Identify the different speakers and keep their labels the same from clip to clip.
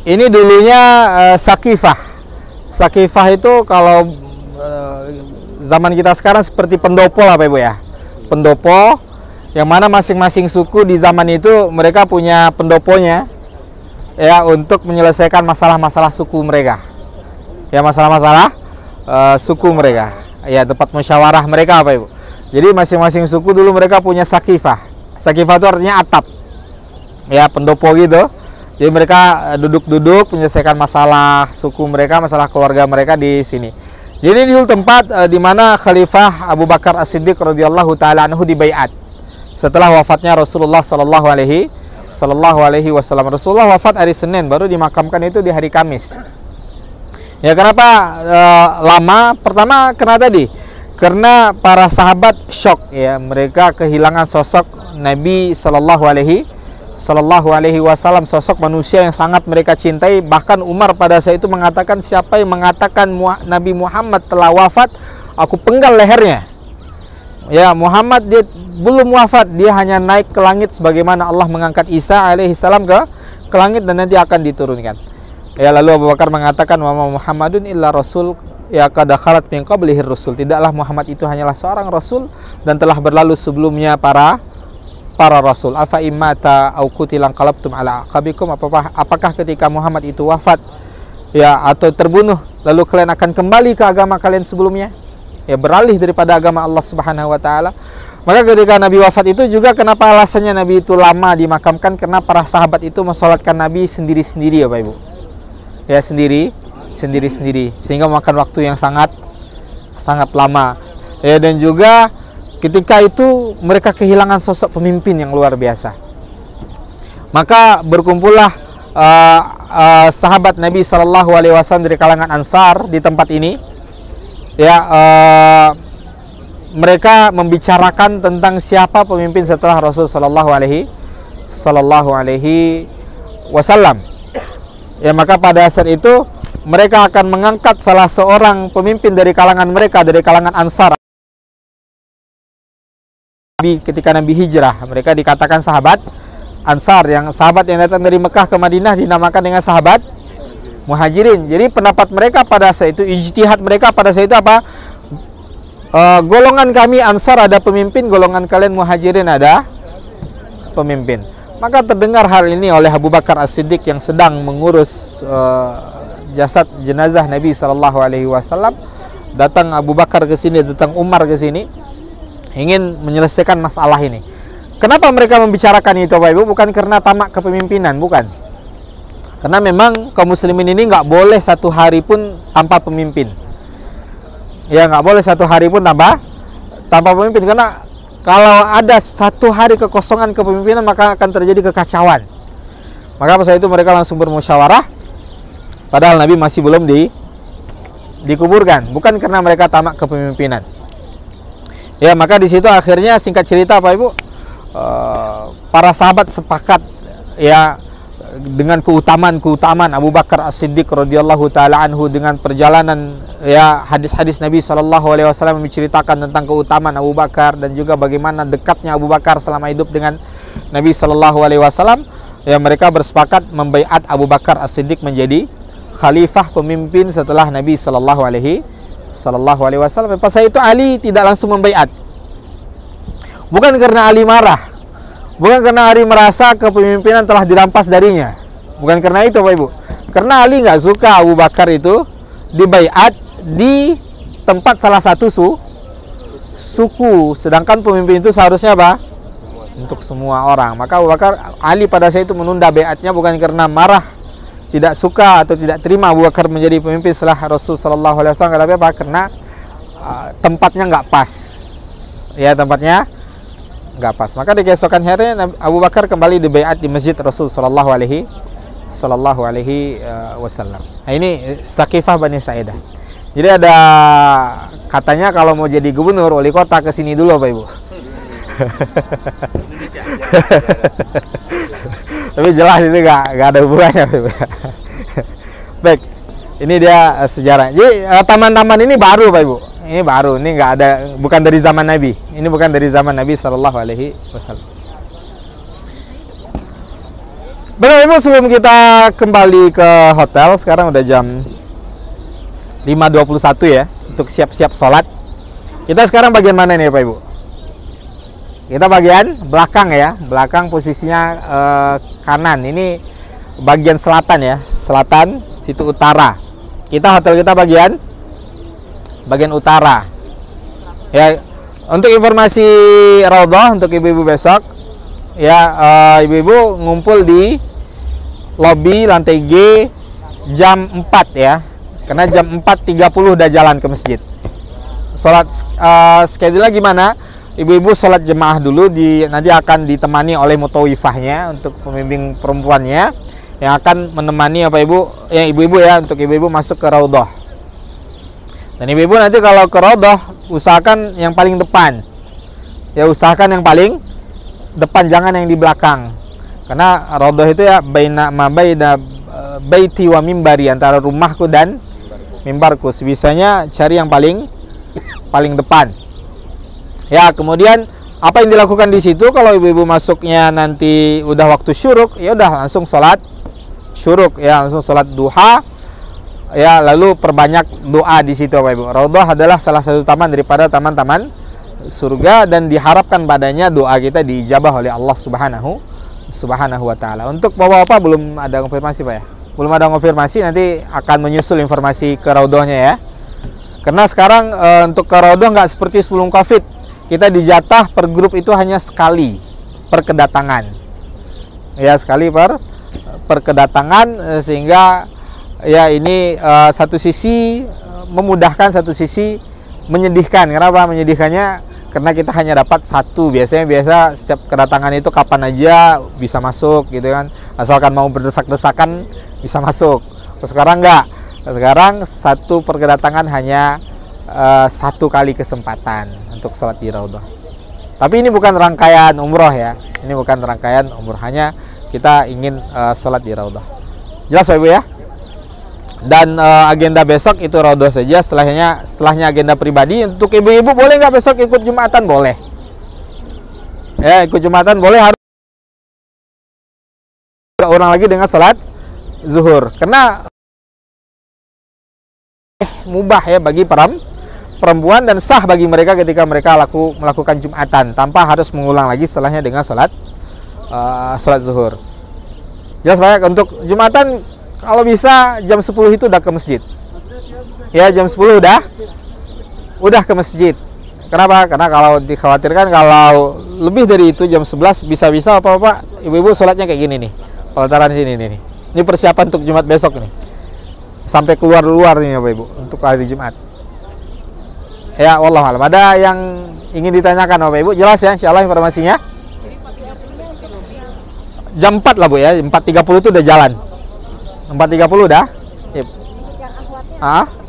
Speaker 1: Ini dulunya Sakifah. Sakifah itu kalau zaman kita sekarang seperti pendopo lah Pak Ibu ya. Pendopo yang mana masing-masing suku di zaman itu mereka punya pendoponya ya untuk menyelesaikan masalah-masalah suku mereka. Ya masalah-masalah suku mereka. Ya tempat musyawarah mereka Pak Ibu. Jadi masing-masing suku dulu mereka punya Sakifah. Sakifah itu artinya atap. Ya pendopo gitu. Jadi mereka duduk-duduk menyelesaikan masalah suku mereka, masalah keluarga mereka di sini. Jadi dulu tempat di mana Khalifah Abu Bakar As-Siddiq radhiyallahu taala anhu dibaiat setelah wafatnya Rasulullah sallallahu alaihi wasallam. Rasulullah wafat hari Senin, baru dimakamkan itu di hari Kamis. Ya kenapa lama? Pertama karena para sahabat syok ya, mereka kehilangan sosok Nabi sallallahu alaihi wasallam, sosok manusia yang sangat mereka cintai. Bahkan Umar pada saat itu mengatakan, siapa yang mengatakan Nabi Muhammad telah wafat, aku penggal lehernya. Ya, Muhammad dia belum wafat, dia hanya naik ke langit sebagaimana Allah mengangkat Isa alaihissalam ke langit dan nanti akan diturunkan. Ya, lalu Abu Bakar mengatakan, wa Muhammadun illa rasul ya qad khalat min qablihi rusul. Tidaklah Muhammad itu hanyalah seorang rasul dan telah berlalu sebelumnya para rasul. Afa immata au qutilan qalabtum ala aqabikum. Apakah ketika Muhammad itu wafat ya atau terbunuh lalu kalian akan kembali ke agama kalian sebelumnya? Ya, beralih daripada agama Allah Subhanahu wa taala. Maka ketika Nabi wafat itu juga kenapa alasannya Nabi itu lama dimakamkan, karena para sahabat itu mensolatkan Nabi sendiri-sendiri ya Pak Ibu. Ya, sendiri-sendiri sehingga memakan waktu yang sangat lama. Ya, dan juga ketika itu mereka kehilangan sosok pemimpin yang luar biasa. Maka berkumpullah sahabat Nabi Shallallahu Alaihi Wasallam dari kalangan Ansar di tempat ini. Ya, mereka membicarakan tentang siapa pemimpin setelah Rasul Shallallahu Alaihi Wasallam. Ya, maka pada saat itu mereka akan mengangkat salah seorang pemimpin dari kalangan mereka, dari kalangan Ansar. Ketika Nabi hijrah, mereka dikatakan sahabat Ansar, yang sahabat yang datang dari Mekah ke Madinah dinamakan dengan sahabat Muhajirin. Jadi pendapat mereka pada saat itu, ijtihad mereka pada saat itu apa? Golongan kami Ansar ada pemimpin, golongan kalian Muhajirin ada pemimpin. Maka terdengar hal ini oleh Abu Bakar As-Siddiq yang sedang mengurus jasad jenazah Nabi Sallallahu Alaihi Wasallam. Datang Abu Bakar ke sini, datang Umar ke sini, ingin menyelesaikan masalah ini. Kenapa mereka membicarakan itu Bapak Ibu? Bukan karena tamak kepemimpinan, bukan. Karena memang kaum muslimin ini nggak boleh satu hari pun tanpa pemimpin. Ya, nggak boleh satu hari pun tanpa pemimpin. Karena kalau ada satu hari kekosongan kepemimpinan maka akan terjadi kekacauan. Maka pada saat itu mereka langsung bermusyawarah. Padahal Nabi masih belum dikuburkan. Bukan karena mereka tamak kepemimpinan. Ya, maka di situ akhirnya singkat cerita Pak Ibu, para sahabat sepakat ya dengan keutamaan Abu Bakar As-Siddiq radhiyallahu taala anhu, dengan perjalanan ya hadis-hadis Nabi sallallahu alaihi wasallam menceritakan tentang keutamaan Abu Bakar dan juga bagaimana dekatnya Abu Bakar selama hidup dengan Nabi sallallahu alaihi wasallam. Ya, mereka bersepakat membaiat Abu Bakar As-Siddiq menjadi khalifah pemimpin setelah Nabi sallallahu alaihi wasallam. Pas itu Ali tidak langsung membaiat. Bukan karena Ali marah. Bukan karena Ali merasa kepemimpinan telah dirampas darinya. Bukan karena itu Bapak Ibu. Karena Ali nggak suka Abu Bakar itu dibaiat di tempat salah satu suku. Sedangkan pemimpin itu seharusnya apa? Untuk semua orang. Maka Abu Bakar, Ali pada saat itu menunda baiatnya bukan karena marah, tidak suka atau tidak terima Abu Bakar menjadi pemimpin setelah Rasul Sallallahu Alaihi Wasallam. Tapi apa? Karena tempatnya nggak pas. Ya, tempatnya nggak pas. Maka di keesokan harinya Abu Bakar kembali dibaiat di masjid Rasul Sallallahu Alaihi Wasallam. Nah, ini Sakifah Bani Sa'idah. Jadi ada katanya kalau mau jadi gubernur wali kota ke sini dulu Pak Ibu. Tapi jelas itu nggak ada hubungannya Pak Ibu. Baik, ini dia sejarah. Jadi taman-taman ini baru Pak Ibu. Ini baru, ini nggak ada, bukan dari zaman Nabi. Ini bukan dari zaman Nabi Sallallahu Alaihi Wasallam. Bapak Ibu, sebelum kita kembali ke hotel, sekarang udah jam 5.21 ya, untuk siap-siap sholat. Kita sekarang bagian mana nih Pak Ibu? Kita bagian belakang ya, belakang posisinya kanan. Ini bagian selatan ya, selatan, situ utara. Hotel kita bagian utara. Ya, untuk informasi Raudhah untuk ibu-ibu besok, ya ibu-ibu ngumpul di lobi lantai G jam 4 ya. Karena jam 4.30 udah jalan ke masjid. Sholat schedule gimana? Ibu-ibu sholat jemaah dulu, nanti akan ditemani oleh mutawifahnya untuk pembimbing perempuannya yang akan menemani apa ibu-ibu ya, untuk ibu-ibu masuk ke Raudhah. Dan ibu-ibu nanti kalau ke Raudhah usahakan yang paling depan. Ya, usahakan yang paling depan, jangan yang di belakang. Karena Raudhah itu ya baina baiti wa mimbari, antara rumahku dan mimbarku. Sebisanya cari yang paling depan. Ya, kemudian apa yang dilakukan di situ kalau ibu-ibu masuknya nanti udah waktu syuruk, ya udah langsung sholat syuruk ya, langsung sholat duha. Ya, lalu perbanyak doa di situ Bapak Ibu. Raudhah adalah salah satu taman daripada taman-taman surga, dan diharapkan padanya doa kita diijabah oleh Allah Subhanahu wa taala. Untuk bapak-bapak belum ada konfirmasi Pak ya? Belum ada konfirmasi, nanti akan menyusul informasi ke Raudhahnya ya. Karena sekarang untuk ke Raudhah nggak seperti sebelum Covid. Kita dijatah per grup itu hanya sekali per kedatangan. Ya, sekali per kedatangan, sehingga ya ini satu sisi memudahkan, satu sisi menyedihkan. Kenapa menyedihkannya? Karena kita hanya dapat satu. Biasa setiap kedatangan itu kapan aja bisa masuk gitu kan. Asalkan mau berdesak-desakan bisa masuk. Sekarang enggak. Sekarang satu perkedatangan hanya satu kali kesempatan untuk sholat di Raudhah. Tapi ini bukan rangkaian umroh ya. Ini bukan rangkaian umroh, hanya kita ingin sholat di Raudhah. Jelas Pak Ibu ya? Dan agenda besok itu Raudhah saja. Setelahnya agenda pribadi. Untuk ibu-ibu boleh nggak besok ikut Jumatan? Boleh. Ya, ikut Jumatan boleh, harus ulang lagi dengan sholat zuhur. Karena mubah ya bagi perempuan, dan sah bagi mereka ketika mereka melakukan Jumatan tanpa harus mengulang lagi setelahnya dengan sholat zuhur. Jelas banyak. Untuk Jumatan kalau bisa jam 10 itu udah ke masjid. Ya, jam 10 udah ke masjid. Kenapa? Karena kalau dikhawatirkan kalau lebih dari itu jam 11 bisa-bisa apa-apa ibu-ibu sholatnya kayak gini nih. Pelataran sini nih. Ini persiapan untuk Jumat besok nih. Sampai keluar nih Bapak Ibu untuk hari Jumat. Ya, wallahualam. Ada yang ingin ditanyakan Bapak Ibu? Jelas ya insyaallah informasinya. Jam 4 lah Bu ya. 4.30 itu udah jalan. 4.30 udah? Iya.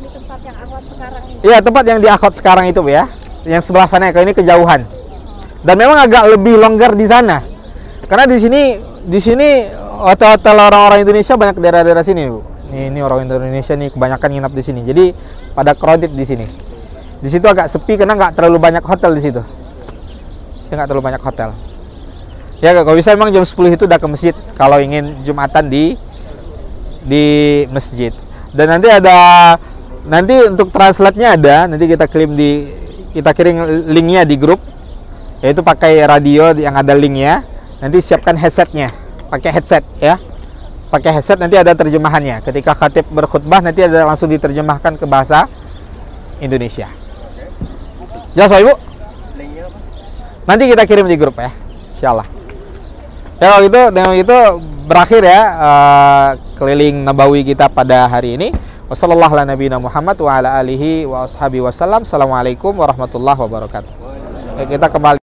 Speaker 2: Di tempat yang akhwat sekarang ini.
Speaker 1: Iya, tempat yang di akhwat sekarang itu Bu ya. Yang sebelah sana, kalau ini kejauhan. Dan memang agak lebih longgar di sana. Karena di sini hotel-hotel orang-orang Indonesia banyak daerah-daerah sini Bu. Ini orang Indonesia nih kebanyakan nginap di sini. Jadi pada crowded di sini. Di situ agak sepi karena nggak terlalu banyak hotel di situ. Nggak terlalu banyak hotel. Ya, kalau bisa memang jam 10 itu udah ke masjid kalau ingin Jumatan di masjid. Dan nanti untuk translate-nya ada, nanti kita kirim linknya di grup, yaitu pakai radio yang ada linknya. Nanti siapkan headsetnya, pakai headset ya, pakai headset, nanti ada terjemahannya. Ketika khatib berkhutbah nanti ada langsung diterjemahkan ke bahasa Indonesia. Jelas Pak Ibu? Nanti kita kirim di grup ya, insyaallah. Ya, kalau gitu, dengan itu berakhir ya keliling Nabawi kita pada hari ini. Wassallallahu ala nabiyina Muhammad wa ala alihi wa ashabihi wasallam. Assalamualaikum warahmatullahi wabarakatuh. Kita kembali